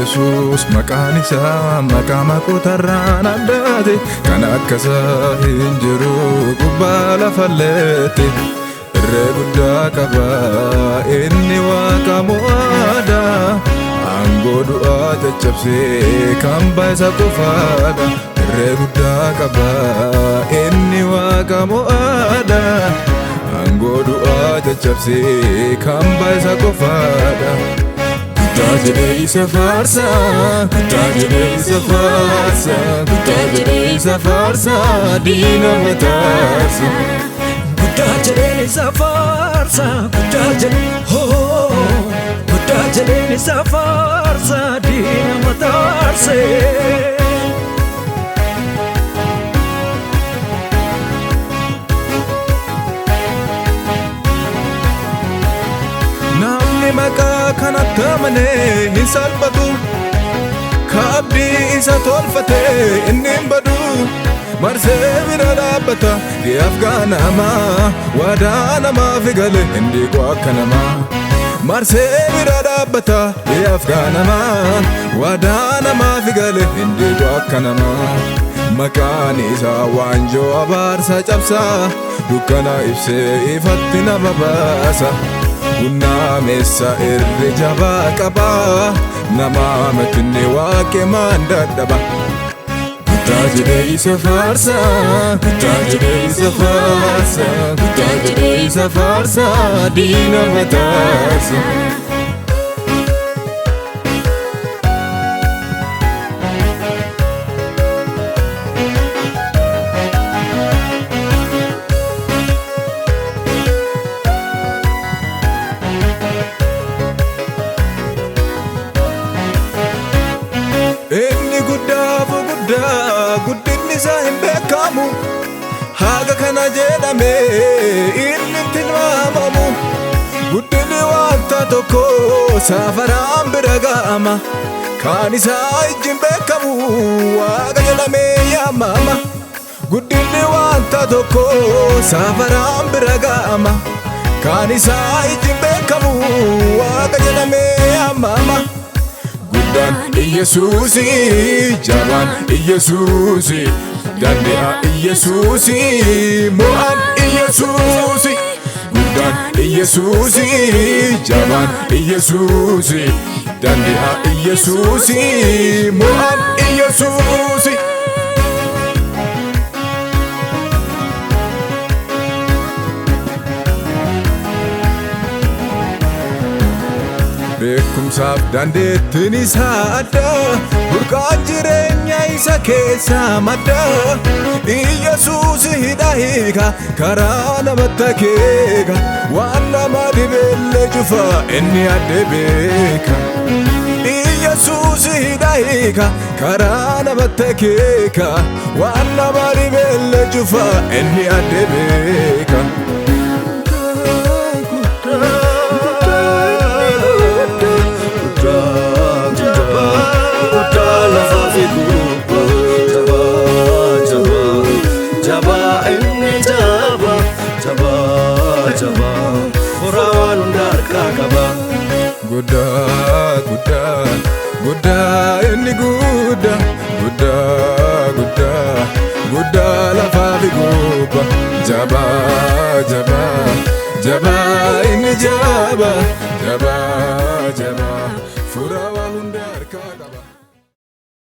Yesus maqaan isaa maqaa makuutarraan addaate kan akkasaa hin jiru gubbaa lafalleetti irree guddaa qaba inni waaqa mo'aadha aangoo du'aa caccabsee kan baay'isa qofaadha irree guddaa qaba inni waaqa mo'aadha aangoo du'aa caccabsee kan baay'isa qofaadha. Tajirisa farsa, tajirisa farsa, tajirisa farsa, dina matarsa. Tajirisa farsa, tajirisa farsa, dina matarsa. Maqaa kanatti amanee hin salphatu kaabdii isa tolfatee inni hin badu marsee bira dhaabbata dhiyaaf namaa waadaa namaaf gale hin dhiiqu akka namaa marsee bira dhaabbata dhiyaaf namaa waadaa namaaf gale hin dhiiqu akka namaa maqaan isaa waanjoo abaarsa cabsaa dukkana ibsee ifatti nama baasa. Gunnaameessa irri jabaa qaba nama matinne waaqe maan dadhaba. Tajirisa farsa, tajirisa farsa, tajirisa farsa, dina matarsa. Inni guddaaf guddaa guddinni isaa hin beekamu haga kana jedhame inni tilmaamamu guddinni wanta tokko safaraan bira ga'ama kaan isaa ijjiin beekamu waaqa jedhamee yaamama guddinni wanta tokko safaraan bira ga'ama kaan isaa ijjiin beekamu waaqa jedhamee yaamama. Iyesuusi jabaan Iyesuusi dande'a Iyesuusi mo'an Iyesuusi guddaan Iyesuusi jabaan Iyesuusi dande'a Iyesuusi mo'an Iyesuusi. Beekumsaaf dandeettiin isaa adda burqaan jireenya isa keessaa madda Iyesuus hidha hiika karaa namatti akeeka waan nama dhibeellee cufa inni adde beeka Iyesuus hidha hiika karaa namatti akeeka waan nama dhibeellee cufa inni adde beeka. Guddaa guddaa guddaa inni guddaa guddaa guddaa guddaa lafaa fi gubba jabaa jabaa jabaa inni jabaa jabaa.